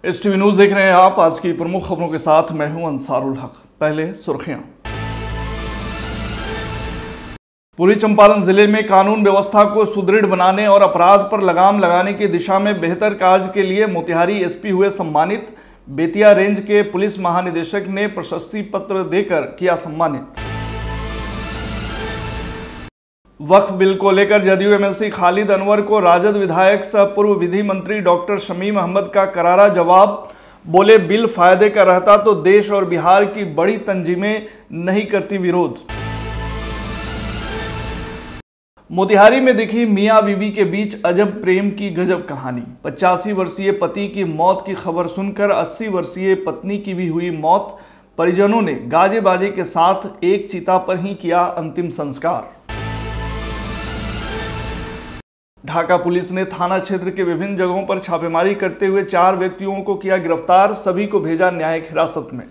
इस TV news देख रहे हैं आप। आज की प्रमुख खबरों के साथ मैं हूं अंसारुल हक। पहले सुर्खियां। पूर्वी चंपारण जिले में कानून व्यवस्था को सुदृढ़ बनाने और अपराध पर लगाम लगाने की दिशा में बेहतर कार्य के लिए मोतिहारी एसपी हुए सम्मानित। बेतिया रेंज के पुलिस महानिदेशक ने प्रशस्ति पत्र देकर किया सम्मानित। वक्फ बिल को लेकर जदयू एमएलसी खालिद अनवर को राजद विधायक सह पूर्व विधि मंत्री डॉक्टर शमीम अहमद का करारा जवाब। बोले, बिल फायदे का रहता तो देश और बिहार की बड़ी तंजीमें नहीं करती विरोध। मोतिहारी में दिखी मियां बीबी के बीच अजब प्रेम की गजब कहानी। 85 वर्षीय पति की मौत की खबर सुनकर 80 वर्षीय पत्नी की भी हुई मौत। परिजनों ने गाजे बाजे के साथ एक चिता पर ही किया अंतिम संस्कार। ढाका पुलिस ने थाना क्षेत्र के विभिन्न जगहों पर छापेमारी करते हुए 4 व्यक्तियों को किया गिरफ्तार। सभी को भेजा न्यायिक हिरासत में।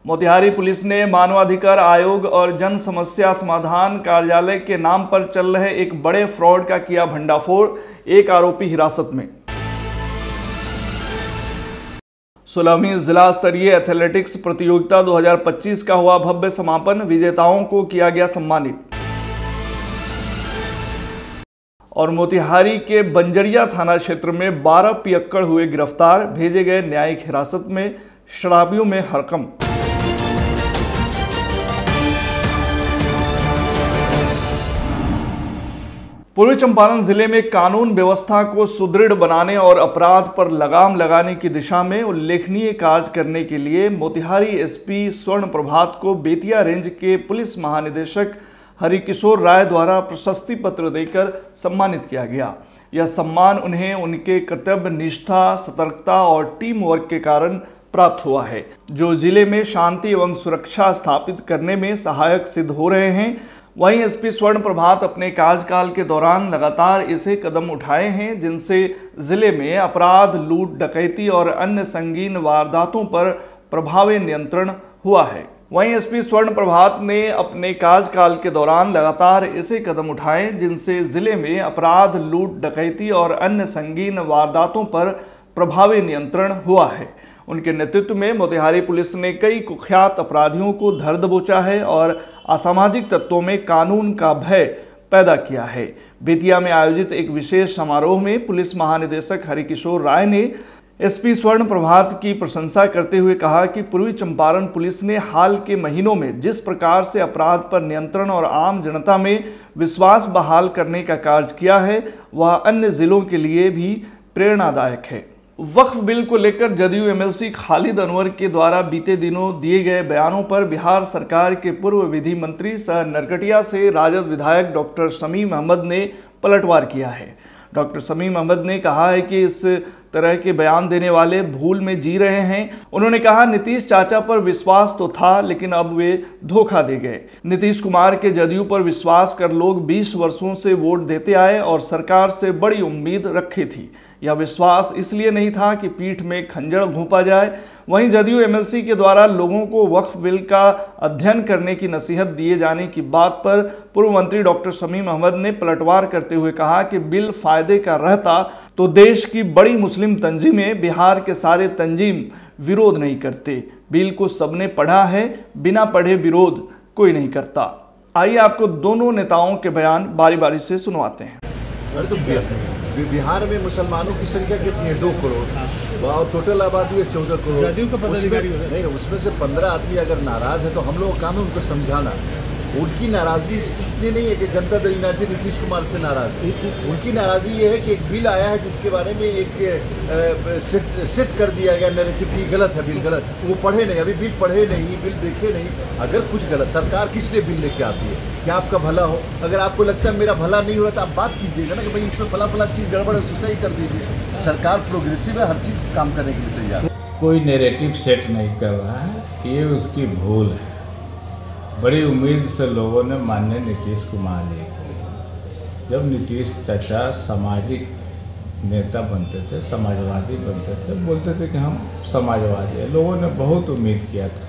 मोतिहारी पुलिस ने मानवाधिकार आयोग और जन समस्या समाधान कार्यालय के नाम पर चल रहे एक बड़े फ्रॉड का किया भंडाफोड़। एक आरोपी हिरासत में। 16वीं जिला स्तरीय एथलेटिक्स प्रतियोगिता 2025 का हुआ भव्य समापन। विजेताओं को किया गया सम्मानित। और मोतिहारी के बंजरिया थाना क्षेत्र में 12 पियक्कड़ हुए गिरफ्तार, भेजे गए न्यायिक हिरासत में। शराबियों में हड़कंप। पूर्वी चंपारण जिले में कानून व्यवस्था को सुदृढ़ बनाने और अपराध पर लगाम लगाने की दिशा में उल्लेखनीय कार्य करने के लिए मोतिहारी एसपी स्वर्ण प्रभात को बेतिया रेंज के पुलिस महानिदेशक हरिकिशोर राय द्वारा प्रशस्ति पत्र देकर सम्मानित किया गया। यह सम्मान उन्हें उनके कर्तव्य निष्ठा, सतर्कता और टीम वर्क के कारण प्राप्त हुआ है, जो जिले में शांति एवं सुरक्षा स्थापित करने में सहायक सिद्ध हो रहे हैं। वहीं एसपी स्वर्ण प्रभात अपने कार्यकाल के दौरान लगातार ऐसे कदम उठाए हैं जिनसे जिले में अपराध, लूट, डकैती और अन्य संगीन वारदातों पर प्रभावी नियंत्रण हुआ है। वहीं एसपी स्वर्ण प्रभात ने अपने कार्यकाल के दौरान लगातार ऐसे कदम उठाए जिनसे जिले में अपराध, लूट, डकैती और अन्य संगीन वारदातों पर प्रभावी नियंत्रण हुआ है। उनके नेतृत्व में मोतिहारी पुलिस ने कई कुख्यात अपराधियों को धर दबोचा है और असामाजिक तत्वों में कानून का भय पैदा किया है। बेतिया में आयोजित एक विशेष समारोह में पुलिस महानिदेशक हरिकिशोर राय ने एसपी स्वर्ण प्रभात की प्रशंसा करते हुए कहा कि पूर्वी चंपारण पुलिस ने हाल के महीनों में जिस प्रकार से अपराध पर नियंत्रण और आम जनता में विश्वास बहाल करने का कार्य किया है, वह अन्य जिलों के लिए भी प्रेरणादायक है। वक्फ बिल को लेकर जदयू एमएलसी खालिद अनवर के द्वारा बीते दिनों दिए गए बयानों पर बिहार सरकार के पूर्व विधि मंत्री सह नरकटिया से राजद विधायक डॉक्टर शमीम अहमद ने पलटवार किया है। डॉक्टर शमीम अहमद ने कहा है कि इस तरह के बयान देने वाले भूल में जी रहे हैं। उन्होंने कहा, नीतीश चाचा पर विश्वास तो था लेकिन अब वे धोखा दे गए। नीतीश कुमार के जदयू पर विश्वास कर लोग 20 वर्षों से वोट देते आए और सरकार से बड़ी उम्मीद रखी थी। यह विश्वास इसलिए नहीं था कि पीठ में खंजर घोंपा जाए। वहीं जदयू एमएलसी के द्वारा लोगों को वक्फ बिल का अध्ययन करने की नसीहत दिए जाने की बात पर पूर्व मंत्री डॉक्टर शमीम अहमद ने पलटवार करते हुए कहा कि बिल फायदे का रहता तो देश की बड़ी मुस्लिम तंजीमें, बिहार के सारे तंजीम विरोध नहीं करते। बिल को सबने पढ़ा है, बिना पढ़े विरोध कोई नहीं करता। आइए आपको दोनों नेताओं के बयान बारी बारी से सुनवाते हैं। बिहार में मुसलमानों की संख्या कितनी है? 2 करोड़ और टोटल आबादी है 14 करोड़। उसमें से 15 आदमी अगर नाराज है तो हम लोग काम है उनको समझाना। उनकी नाराजगी इसलिए नहीं है कि जनता दल यूनाइटेड नीतीश कुमार से नाराज है। उनकी नाराजगी ये है कि एक बिल आया है जिसके बारे में एक सेट कर दिया गया नैरेटिव कि गलत है, बिल गलत। वो पढ़े नहीं, अभी बिल पढ़े नहीं, बिल देखे नहीं। अगर कुछ गलत, सरकार किस लिए बिल लेके आती है? क्या आपका भला हो? अगर आपको लगता है मेरा भला नहीं हो रहा तो आप बात कीजिएगा ना कि भाई इसमें फला चीज़ गड़बड़ है, उसको सही कर दीजिए। सरकार प्रोग्रेसिव है, हर चीज़ काम करने के लिए तैयार है। कोई नैरेटिव सेट नहीं कर रहा है, ये उसकी भूल है। बड़ी उम्मीद से लोगों ने माननीय नीतीश कुमार जी को, जब नीतीश चाचा सामाजिक नेता बनते थे, समाजवादी बनते थे, बोलते थे कि हम समाजवादी हैं, लोगों ने बहुत उम्मीद किया था।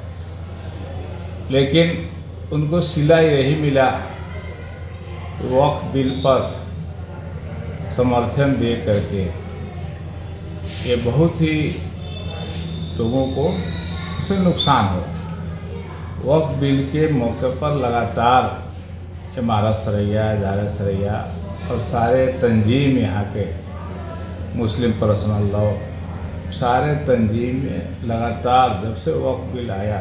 लेकिन उनको सिला यही मिला, वक्फ बिल पर समर्थन दे करके ये बहुत ही लोगों को उससे नुकसान हो। वक्फ बिल के मौके पर लगातार इमारत सरैया, इदारा सरैया और सारे तंजीम यहाँ के मुस्लिम पर्सनल लॉ सारे तंजीम में लगातार जब से वक्फ बिल आया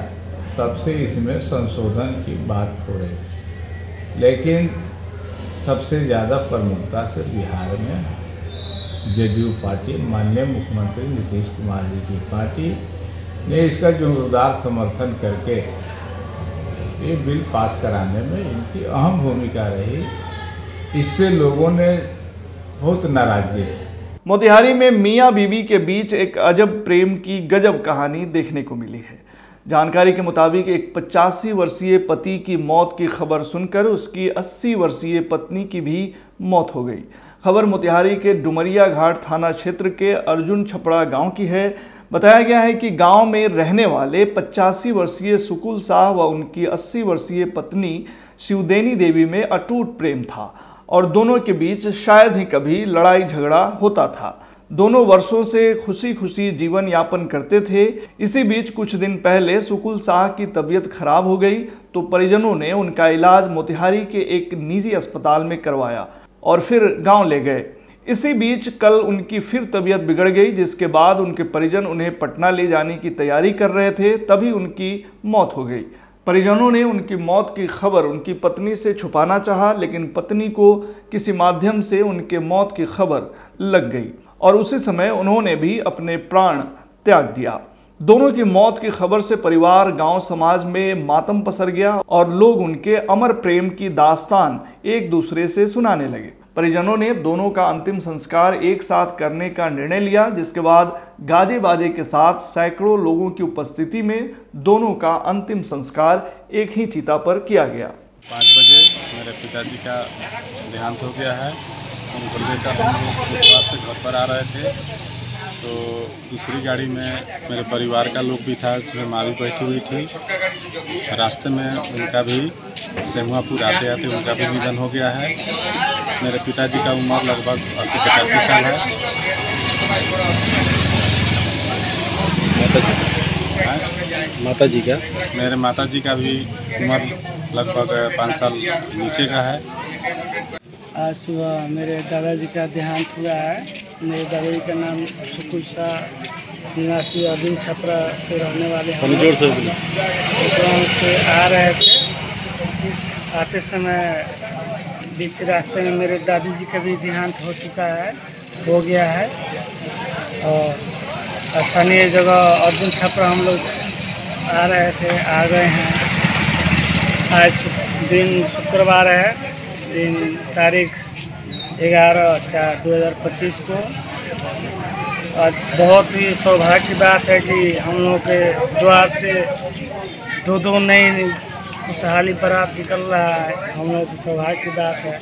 तब से इसमें संशोधन की बात हो रही, लेकिन सबसे ज़्यादा प्रमुखता से बिहार में जेडीयू पार्टी, माननीय मुख्यमंत्री नीतीश कुमार जी की पार्टी ने इसका जोरदार समर्थन करके ये बिल पास कराने में इनकी अहम भूमिका रही। इससे लोगों ने बहुत नाराजगी है। मोतिहारी में मियां बीवी के बीच एक अजब प्रेम की गजब कहानी देखने को मिली है। जानकारी के मुताबिक एक 85 वर्षीय पति की मौत की खबर सुनकर उसकी 80 वर्षीय पत्नी की भी मौत हो गई। खबर मोतिहारी के डुमरिया घाट थाना क्षेत्र के अर्जुन छपड़ा गांव की है। बताया गया है कि गांव में रहने वाले 85 वर्षीय सुकुल शाह व उनकी 80 वर्षीय पत्नी शिवदेनी देवी में अटूट प्रेम था और दोनों के बीच शायद ही कभी लड़ाई झगड़ा होता था। दोनों वर्षों से खुशी खुशी जीवन यापन करते थे। इसी बीच कुछ दिन पहले सुकुल शाह की तबीयत खराब हो गई तो परिजनों ने उनका इलाज मोतिहारी के एक निजी अस्पताल में करवाया और फिर गांव ले गए। इसी बीच कल उनकी फिर तबीयत बिगड़ गई, जिसके बाद उनके परिजन उन्हें पटना ले जाने की तैयारी कर रहे थे, तभी उनकी मौत हो गई। परिजनों ने उनकी मौत की खबर उनकी पत्नी से छुपाना चाहा, लेकिन पत्नी को किसी माध्यम से उनके मौत की खबर लग गई और उसी समय उन्होंने भी अपने प्राण त्याग दिया। दोनों की मौत की खबर से परिवार, गांव समाज में मातम पसर गया और लोग उनके अमर प्रेम की दास्तान एक दूसरे से सुनाने लगे। परिजनों ने दोनों का अंतिम संस्कार एक साथ करने का निर्णय लिया, जिसके बाद गाजे बाजे के साथ सैकड़ों लोगों की उपस्थिति में दोनों का अंतिम संस्कार एक ही चिता पर किया गया। 5 बजे मेरे पिताजी का देहांत हो गया है। उनको लेकर हम लोग गुरुद्वारा से घर पर आ रहे थे तो दूसरी गाड़ी में मेरे परिवार का लोग भी था, जिसमें माँ भी बैठी हुई थी। रास्ते में उनका भी सेमुआपुर आते आते उनका भी निधन हो गया है। मेरे पिताजी का उम्र लगभग 80-85 साल है। माता जी का? मेरे माता जी का भी उम्र लगभग 5 साल नीचे का है। आज सुबह मेरे दादाजी का देहांत हुआ है। मेरे दादाजी का नाम सुकुल शाह, निवासी अर्जुन छपरा से रहने वाले हैं। जोर से से आ रहे थे। आते समय बीच रास्ते में मेरे दादी जी का भी देहांत हो गया है और स्थानीय जगह अर्जुन छपरा हम लोग आ रहे थे, आ गए हैं। आज दिन शुक्रवार है, दिन तारीख 11/4/2025 को। आज बहुत ही सौभाग्य की बात है कि हम लोग के द्वार से दो नई खुशहाली बारात निकल रहा है। हम लोग की सौभाग्य की बात है।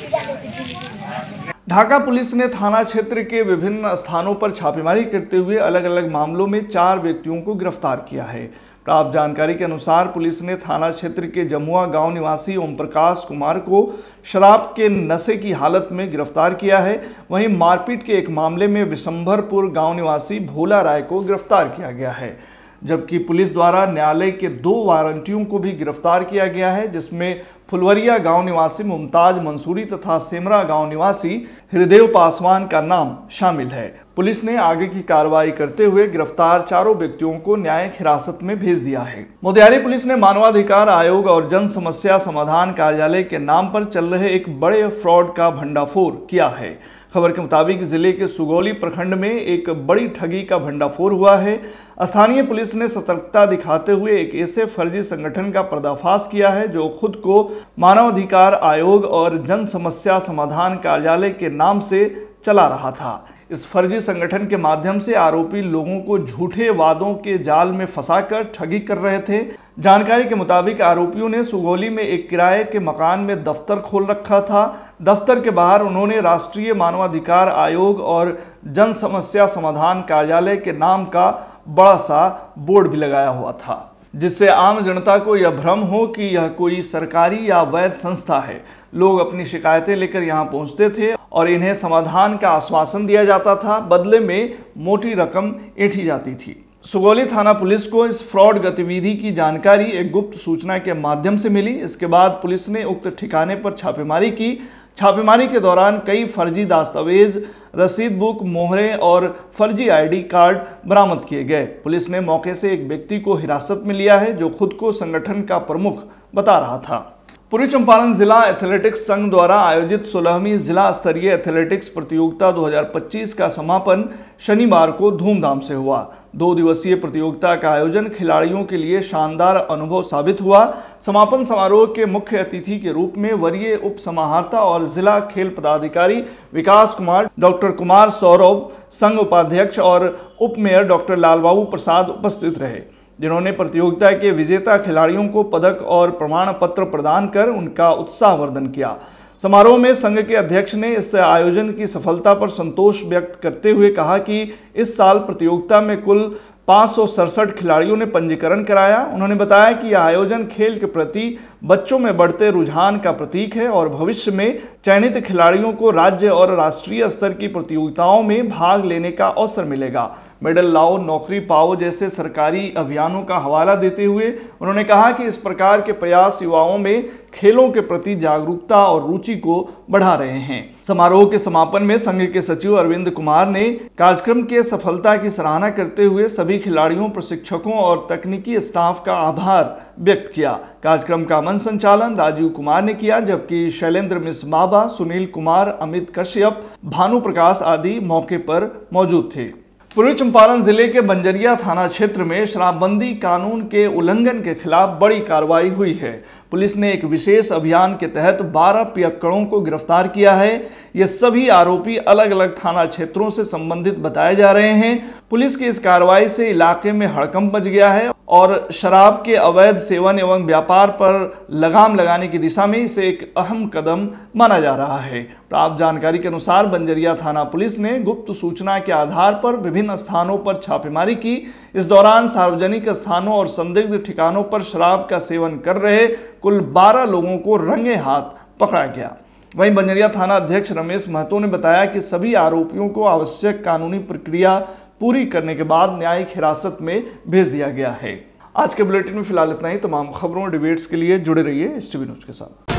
ढाका पुलिस ने थाना क्षेत्र के विभिन्न स्थानों पर छापेमारी करते हुए अलग अलग मामलों में 4 व्यक्तियों को गिरफ्तार किया है। प्राप्त जानकारी के अनुसार पुलिस ने थाना क्षेत्र के जमुआ गांव निवासी ओम प्रकाश कुमार को शराब के नशे की हालत में गिरफ्तार किया है। वहीं मारपीट के एक मामले में विशंभरपुर गांव निवासी भोला राय को गिरफ्तार किया गया है, जबकि पुलिस द्वारा न्यायालय के 2 वारंटियों को भी गिरफ्तार किया गया है, जिसमें फुलवरिया गांव निवासी मुमताज मंसूरी तथा सेमरा गांव निवासी हृदय पासवान का नाम शामिल है। पुलिस ने आगे की कार्रवाई करते हुए गिरफ्तार 4 व्यक्तियों को न्यायिक हिरासत में भेज दिया है। मोतिहारी पुलिस ने मानवाधिकार आयोग और जन समस्या समाधान कार्यालय के नाम पर चल रहे एक बड़े फ्रॉड का भंडाफोड़ किया है। खबर के मुताबिक जिले के सुगौली प्रखंड में एक बड़ी ठगी का भंडाफोड़ हुआ है। स्थानीय पुलिस ने सतर्कता दिखाते हुए एक ऐसे फर्जी संगठन का पर्दाफाश किया है जो खुद को मानवाधिकार आयोग और जन समस्या समाधान कार्यालय के नाम से चला रहा था। इस फर्जी संगठन के माध्यम से आरोपी लोगों को झूठे वादों के जाल में फंसाकर ठगी कर रहे थे। जानकारी के मुताबिक आरोपियों ने सुगौली में एक किराए के मकान में दफ्तर खोल रखा था। दफ्तर के बाहर उन्होंने राष्ट्रीय मानवाधिकार आयोग और जन समस्या समाधान कार्यालय के नाम का बड़ा सा बोर्ड भी लगाया हुआ था, जिससे आम जनता को यह भ्रम हो कि यह कोई सरकारी या वैध संस्था है। लोग अपनी शिकायतें लेकर यहां पहुंचते थे और इन्हें समाधान का आश्वासन दिया जाता था, बदले में मोटी रकम ऐंठी जाती थी। सुगौली थाना पुलिस को इस फ्रॉड गतिविधि की जानकारी एक गुप्त सूचना के माध्यम से मिली। इसके बाद पुलिस ने उक्त ठिकाने पर छापेमारी की। छापेमारी के दौरान कई फर्जी दस्तावेज, रसीद बुक, मोहरें और फर्जी आईडी कार्ड बरामद किए गए। पुलिस ने मौके से एक व्यक्ति को हिरासत में लिया है जो खुद को संगठन का प्रमुख बता रहा था। पूर्वी चंपारण जिला एथलेटिक्स संघ द्वारा आयोजित 16वीं जिला स्तरीय एथलेटिक्स प्रतियोगिता 2025 का समापन शनिवार को धूमधाम से हुआ। 2 दिवसीय प्रतियोगिता का आयोजन खिलाड़ियों के लिए शानदार अनुभव साबित हुआ। समापन समारोह के मुख्य अतिथि के रूप में वरीय उप समाहर्ता और जिला खेल पदाधिकारी विकास कुमार, डॉक्टर कुमार सौरभ, संघ उपाध्यक्ष और उप मेयर डॉक्टर लालबाबू प्रसाद उपस्थित रहे, जिन्होंने प्रतियोगिता के विजेता खिलाड़ियों को पदक और प्रमाण पत्र प्रदान कर उनका उत्साहवर्धन किया। समारोह में संघ के अध्यक्ष ने इस आयोजन की सफलता पर संतोष व्यक्त करते हुए कहा कि इस साल प्रतियोगिता में कुल 567 खिलाड़ियों ने पंजीकरण कराया। उन्होंने बताया कि यह आयोजन खेल के प्रति बच्चों में बढ़ते रुझान का प्रतीक है और भविष्य में चयनित खिलाड़ियों को राज्य और राष्ट्रीय स्तर की प्रतियोगिताओं में भाग लेने का अवसर मिलेगा। मेडल लाओ, नौकरी पाओ जैसे सरकारी अभियानों का हवाला देते हुए उन्होंने कहा कि इस प्रकार के प्रयास युवाओं में खेलों के प्रति जागरूकता और रुचि को बढ़ा रहे हैं। समारोह के समापन में संघ के सचिव अरविंद कुमार ने कार्यक्रम के सफलता की सराहना करते हुए सभी खिलाड़ियों, प्रशिक्षकों और तकनीकी स्टाफ का आभार व्यक्त किया। कार्यक्रम का मंच संचालन राजीव कुमार ने किया, जबकि शैलेंद्र मिश्र बाबा, सुनील कुमार, अमित कश्यप, भानु प्रकाश आदि मौके पर मौजूद थे। पूर्वी चंपारण जिले के बंजरिया थाना क्षेत्र में शराबबंदी कानून के उल्लंघन के खिलाफ बड़ी कार्रवाई हुई है। पुलिस ने एक विशेष अभियान के तहत 12 पियक्कड़ों को गिरफ्तार किया है। ये सभी आरोपी अलग अलग थाना क्षेत्रों से संबंधित बताए जा रहे हैं। पुलिस की इस कार्रवाई से इलाके में हड़कंप मच गया है और शराब के अवैध सेवन एवं व्यापार पर लगाम लगाने की दिशा में इसे एक अहम कदम माना जा रहा है। प्राप्त जानकारी के अनुसार बंजरिया थाना पुलिस ने गुप्त सूचना के आधार पर विभिन्न स्थानों पर छापेमारी की। इस दौरान सार्वजनिक स्थानों और संदिग्ध ठिकानों पर शराब का सेवन कर रहे कुल 12 लोगों को रंगे हाथ पकड़ा गया। वहीं बंजरिया थाना अध्यक्ष रमेश महतो ने बताया कि सभी आरोपियों को आवश्यक कानूनी प्रक्रिया पूरी करने के बाद न्यायिक हिरासत में भेज दिया गया है। आज के बुलेटिन में फिलहाल इतना ही। तमाम खबरों और डिबेट्स के लिए जुड़े रहिए STV न्यूज के साथ।